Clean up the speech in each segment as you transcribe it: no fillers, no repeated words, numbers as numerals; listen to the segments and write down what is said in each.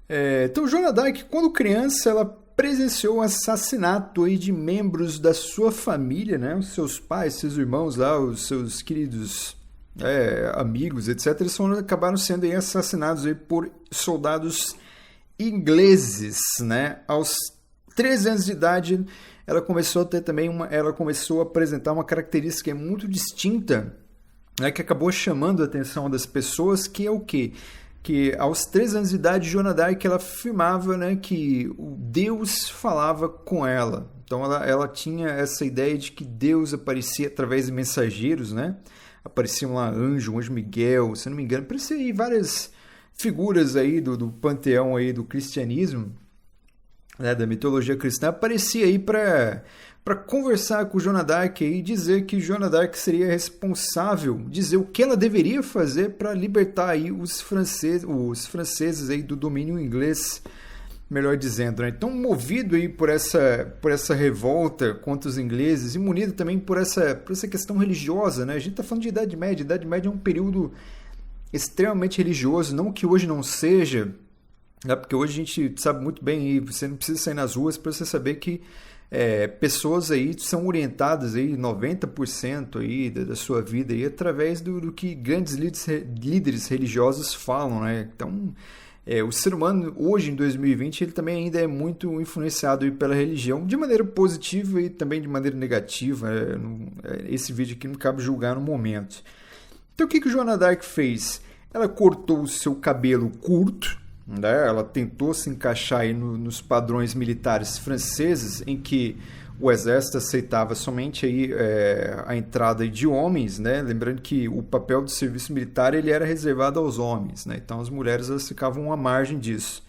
Então, Joana d'Arc, quando criança, ela presenciou o assassinato aí de membros da sua família, né? Os seus pais, seus irmãos lá, os seus queridos amigos, etc. Eles acabaram sendo aí assassinados aí por soldados ingleses, né? Aos 13 anos de idade, ela começou a ter também ela começou a apresentar uma característica muito distinta, né? Que acabou chamando a atenção das pessoas, que é o quê? Que aos 13 anos de idade, Joana d'Arc, ela afirmava, né, que o Deus falava com ela. Então ela tinha essa ideia de que Deus aparecia através de mensageiros, né? Apareciam lá o anjo Miguel, se não me engano, apareciam aí várias figuras aí do panteão aí do cristianismo, né, da mitologia cristã, aparecia aí para conversar com Joana d'Arc e dizer que Joana d'Arc seria responsável, dizer o que ela deveria fazer para libertar aí os franceses aí do domínio inglês, melhor dizendo, né? Então, movido aí por essa revolta contra os ingleses e munido também por essa questão religiosa, né? A gente está falando de Idade Média. Idade Média é um período extremamente religioso, não que hoje não seja, né? Porque hoje a gente sabe muito bem, e você não precisa sair nas ruas para você saber que pessoas aí são orientadas aí 90% aí da sua vida aí através do que grandes líderes religiosos falam, né? Então, o ser humano hoje em 2020 ele também ainda é muito influenciado aí pela religião, de maneira positiva e também de maneira negativa. Esse vídeo aqui não cabe julgar no momento. Então, o que Joana d'Arc fez? Ela cortou o seu cabelo curto, né? Ela tentou se encaixar aí nos padrões militares franceses, em que o exército aceitava somente aí, a entrada de homens, né? Lembrando que o papel do serviço militar ele era reservado aos homens, né? Então as mulheres elas ficavam à margem disso.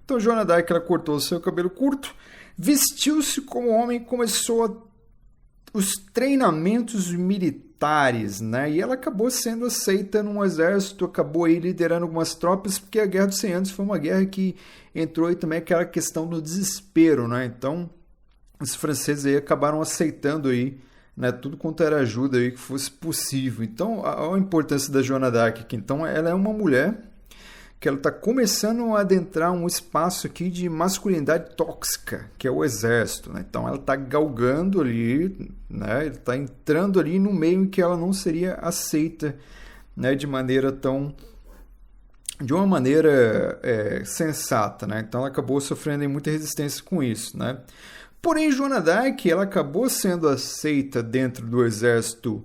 Então Joana d'Arc ela cortou o seu cabelo curto, vestiu-se como homem e começou os treinamentos militares, né? E ela acabou sendo aceita num exército, acabou aí liderando algumas tropas, porque a Guerra dos 100 Anos foi uma guerra que entrou aí também aquela questão do desespero, né? Então, os franceses aí acabaram aceitando aí, né, tudo quanto era ajuda aí que fosse possível. Então, a importância da Joana d'Arc aqui. Então, ela é uma mulher que ela está começando a adentrar um espaço aqui de masculinidade tóxica, que é o exército, né? Então ela está galgando ali, né? Ela está entrando ali no meio em que ela não seria aceita, né? De uma maneira sensata, né? Então ela acabou sofrendo muita resistência com isso, né? Porém, Joana d'Arc ela acabou sendo aceita dentro do exército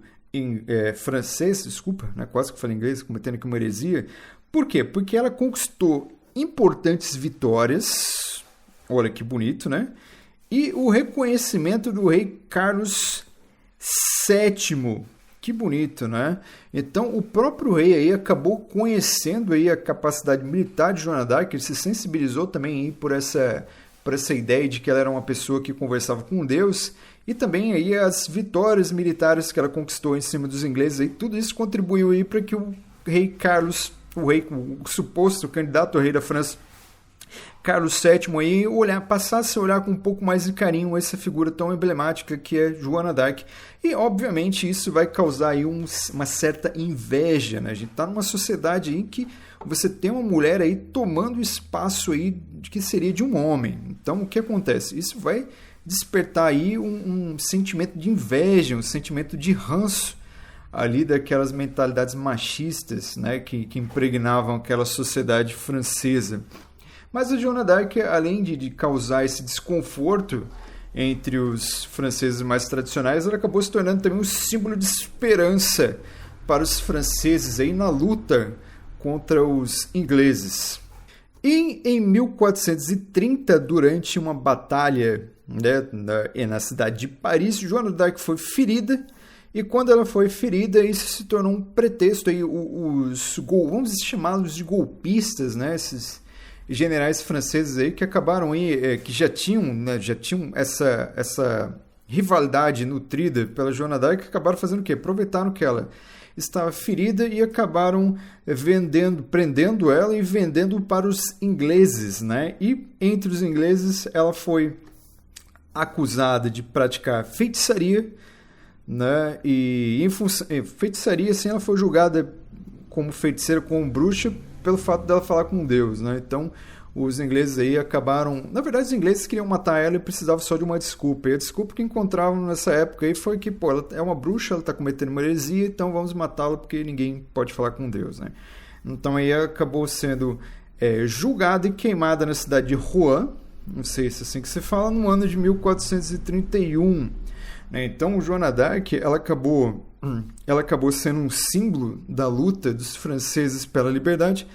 francês, desculpa, né? Quase que falei inglês, cometendo aqui uma heresia. Por quê? Porque ela conquistou importantes vitórias, olha que bonito, né? E o reconhecimento do rei Carlos VII, que bonito, né? Então, o próprio rei aí acabou conhecendo aí a capacidade militar de Joana d'Arc, ele se sensibilizou também aí por essa ideia de que ela era uma pessoa que conversava com Deus, e também aí as vitórias militares que ela conquistou em cima dos ingleses, aí, tudo isso contribuiu aí para que o rei Carlos, o suposto candidato ao rei da França, Carlos VII, aí, passasse a olhar com um pouco mais de carinho essa figura tão emblemática que é Joana d'Arc. E, obviamente, isso vai causar aí uma certa inveja, né? A gente está numa sociedade aí que você tem uma mulher aí tomando o espaço aí que seria de um homem. Então, o que acontece? Isso vai despertar aí um sentimento de inveja, um sentimento de ranço ali daquelas mentalidades machistas, né, que impregnavam aquela sociedade francesa. Mas a Joana d'Arc, além de causar esse desconforto entre os franceses mais tradicionais, ela acabou se tornando também um símbolo de esperança para os franceses aí na luta contra os ingleses. E em 1430, durante uma batalha, né, na cidade de Paris, Joana d'Arc foi ferida. E quando ela foi ferida, isso se tornou um pretexto. Aí, vamos chamá-los de golpistas, né? Esses generais franceses aí que acabaram aí, que já tinham essa rivalidade nutrida pela Joana d'Arc, acabaram fazendo o quê? Aproveitaram que ela estava ferida e acabaram prendendo ela e vendendo para os ingleses, né? E entre os ingleses ela foi acusada de praticar feitiçaria, né? E em feitiçaria, assim, ela foi julgada como feiticeira, como bruxa, pelo fato dela falar com Deus, né? Então os ingleses aí acabaram... Na verdade, os ingleses queriam matar ela e precisavam só de uma desculpa. E a desculpa que encontravam nessa época aí foi que, pô, ela é uma bruxa, ela está cometendo uma heresia, então vamos matá-la porque ninguém pode falar com Deus, né? Então aí acabou sendo julgada e queimada na cidade de Rouen, não sei se é assim que se fala, no ano de 1431. Né? Então, Joana d'Arc, ela acabou sendo um símbolo da luta dos franceses pela liberdade,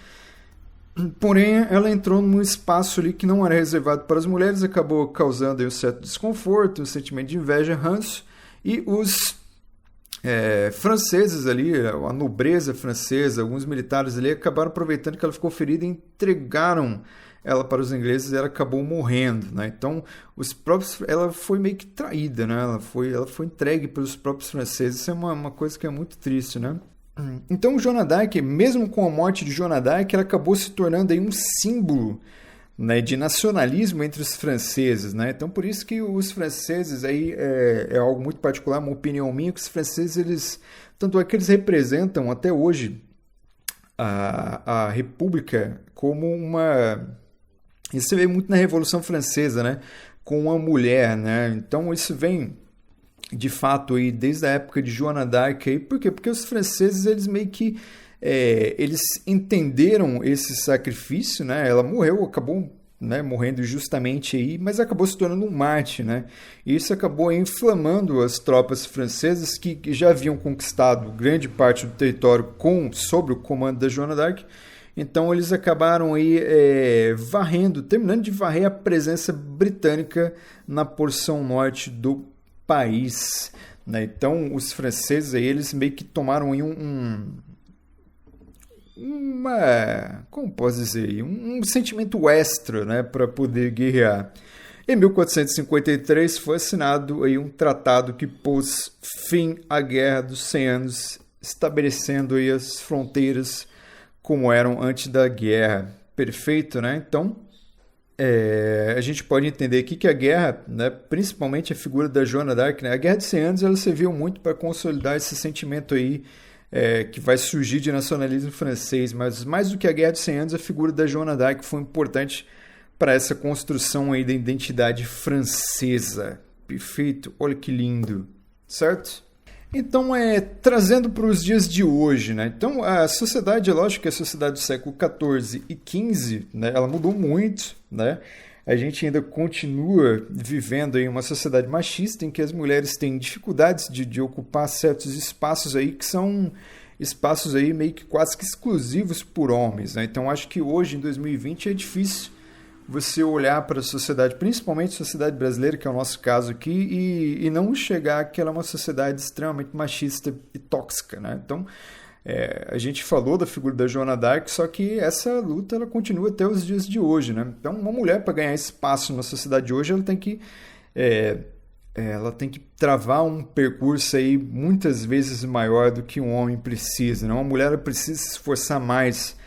porém, ela entrou num espaço ali que não era reservado para as mulheres, acabou causando aí um certo desconforto, um sentimento de inveja, ranço, e os franceses ali, a nobreza francesa, alguns militares ali, acabaram aproveitando que ela ficou ferida e entregaram ela para os ingleses e ela acabou morrendo, né? Então, ela foi meio que traída, né? Ela foi entregue pelos próprios franceses. Isso é uma coisa que é muito triste, né? Então, Joana d'Arc, mesmo com a morte de Joana d'Arc, ela acabou se tornando aí um símbolo, né, de nacionalismo entre os franceses, né? Então, por isso que os franceses aí é algo muito particular, uma opinião minha, que os franceses, tanto é que eles representam até hoje a República como uma... Isso se vê muito na Revolução Francesa, né? Com a mulher, né? Então, isso vem, de fato, aí, desde a época de Joana d'Arc. Aí. Por quê? Porque os franceses, eles meio que... eles entenderam esse sacrifício, né? Ela morreu, acabou, né, morrendo justamente aí, mas acabou se tornando um mártir, né? E isso acabou inflamando as tropas francesas que já haviam conquistado grande parte do território sob o comando da Joana d'Arc. Então eles acabaram aí terminando de varrer a presença britânica na porção norte do país, né? Então os franceses aí, eles meio que tomaram aí como posso dizer, um sentimento extra, né, para poder guerrear. Em 1453 foi assinado aí um tratado que pôs fim à Guerra dos 100 Anos, estabelecendo aí as fronteiras como eram antes da guerra. Perfeito, né? Então, a gente pode entender aqui que a guerra, né, principalmente a figura da Joana d'Arc, né, a Guerra de 100 Anos, ela serviu muito para consolidar esse sentimento aí que vai surgir de nacionalismo francês, mas mais do que a Guerra de 100 Anos, a figura da Joana d'Arc foi importante para essa construção aí da identidade francesa. Perfeito? Olha que lindo, certo? Então, trazendo para os dias de hoje, né? Então, a sociedade, lógico que a sociedade do século XIV e XV, né, ela mudou muito, né? A gente ainda continua vivendo em uma sociedade machista em que as mulheres têm dificuldades de ocupar certos espaços aí que são espaços aí meio que quase que exclusivos por homens, né? Então, acho que hoje, em 2020, é difícil você olhar para a sociedade, principalmente a sociedade brasileira, que é o nosso caso aqui, e não enxergar que ela é uma sociedade extremamente machista e tóxica, né? Então, a gente falou da figura da Joana d'Arc, só que essa luta ela continua até os dias de hoje, né? Então, uma mulher, para ganhar espaço na sociedade de hoje, ela tem que travar um percurso aí muitas vezes maior do que um homem precisa, né? Uma mulher precisa se esforçar mais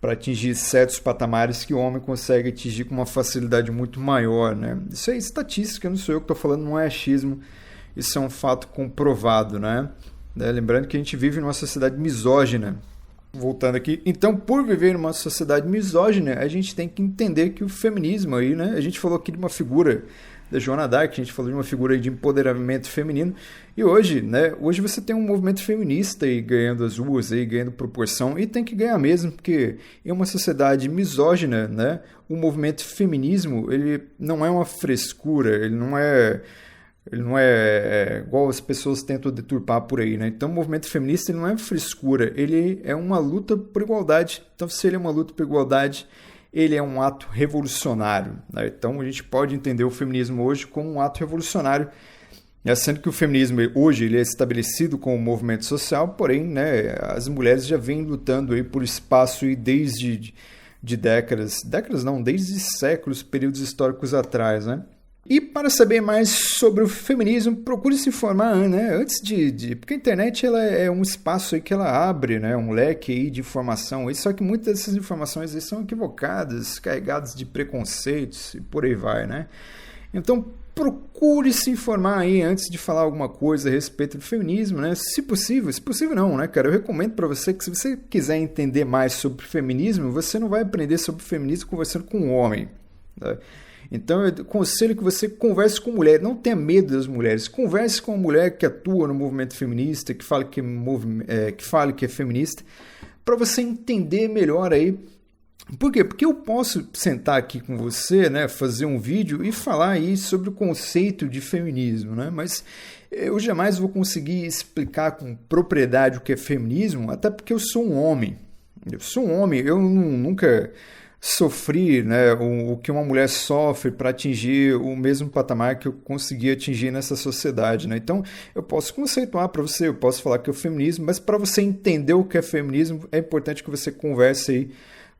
para atingir certos patamares que o homem consegue atingir com uma facilidade muito maior, né? Isso é estatística, não sou eu que estou falando, não é achismo, isso é um fato comprovado, né? Lembrando que a gente vive numa sociedade misógina. Voltando aqui, então, por viver numa sociedade misógina, a gente tem que entender que o feminismo aí, né? A gente falou aqui de uma figura da Joana d'Arc, a gente falou de uma figura de empoderamento feminino, e hoje, né? Hoje você tem um movimento feminista aí ganhando as ruas, aí ganhando proporção, e tem que ganhar mesmo, porque em uma sociedade misógina, né? O movimento feminismo, ele não é uma frescura, ele não é igual as pessoas tentam deturpar por aí, né? Então, o movimento feminista ele não é frescura, ele é uma luta por igualdade. Então, se ele é uma luta por igualdade, ele é um ato revolucionário, né? Então, a gente pode entender o feminismo hoje como um ato revolucionário, sendo que o feminismo hoje ele é estabelecido como um movimento social, porém, né, as mulheres já vêm lutando aí por espaço aí desde desde séculos, períodos históricos atrás, né? E para saber mais sobre o feminismo, procure se informar, né? Antes porque a internet ela é um espaço aí que ela abre, né? Um leque aí de informação, aí, só que muitas dessas informações aí são equivocadas, carregadas de preconceitos e por aí vai, né? Então, procure se informar aí antes de falar alguma coisa a respeito do feminismo, né? Se possível não, né, cara? Eu recomendo para você que se você quiser entender mais sobre feminismo, você não vai aprender sobre feminismo conversando com um homem, tá? Então, eu aconselho que você converse com mulheres, não tenha medo das mulheres, converse com uma mulher que atua no movimento feminista, que fale que é feminista, para você entender melhor aí. Por quê? Porque eu posso sentar aqui com você, né, fazer um vídeo e falar aí sobre o conceito de feminismo, né, mas eu jamais vou conseguir explicar com propriedade o que é feminismo, até porque eu sou um homem. Eu nunca sofri, né, o que uma mulher sofre para atingir o mesmo patamar que eu consegui atingir nessa sociedade, né? Então, eu posso conceituar para você, eu posso falar que é o feminismo, mas para você entender o que é feminismo, é importante que você converse aí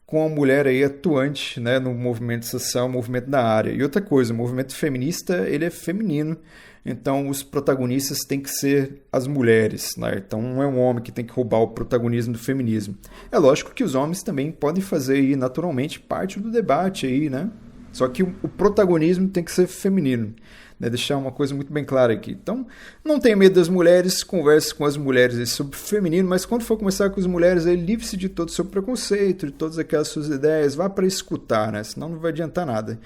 com a mulher aí atuante, né, no movimento social, movimento da área. E outra coisa, o movimento feminista, ele é feminino, então os protagonistas têm que ser as mulheres, né? Então não é um homem que tem que roubar o protagonismo do feminismo. É lógico que os homens também podem fazer aí naturalmente parte do debate aí, né? Só que o protagonismo tem que ser feminino, né? Deixar uma coisa muito bem clara aqui. Então, não tenha medo das mulheres, converse com as mulheres sobre feminino, mas quando for conversar com as mulheres, livre-se de todo o seu preconceito, de todas aquelas suas ideias, vá para escutar, né? Senão não vai adiantar nada.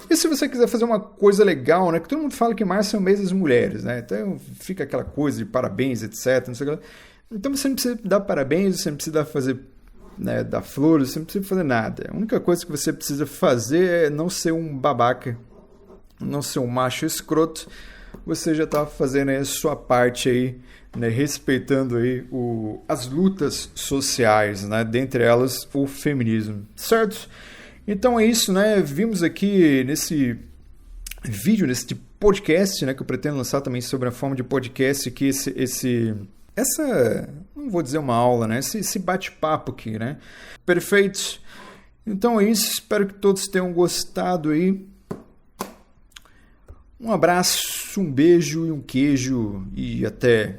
E se você quiser fazer uma coisa legal, né? Que todo mundo fala que março é o mês das mulheres, né? Então fica aquela coisa de parabéns, etc. Não sei o que. Então você não precisa dar parabéns, você não precisa fazer, né, dar flores, você não precisa fazer nada. A única coisa que você precisa fazer é não ser um babaca, não ser um macho escroto. Você já está fazendo aí a sua parte aí, né, respeitando aí as lutas sociais, né? Dentre elas o feminismo, certo? Então é isso, né? Vimos aqui nesse vídeo, nesse podcast, né, que eu pretendo lançar também sobre a forma de podcast, que essa, não vou dizer uma aula, né? Esse bate-papo aqui, né? Perfeito. Então é isso, espero que todos tenham gostado aí. Um abraço, um beijo e um queijo e até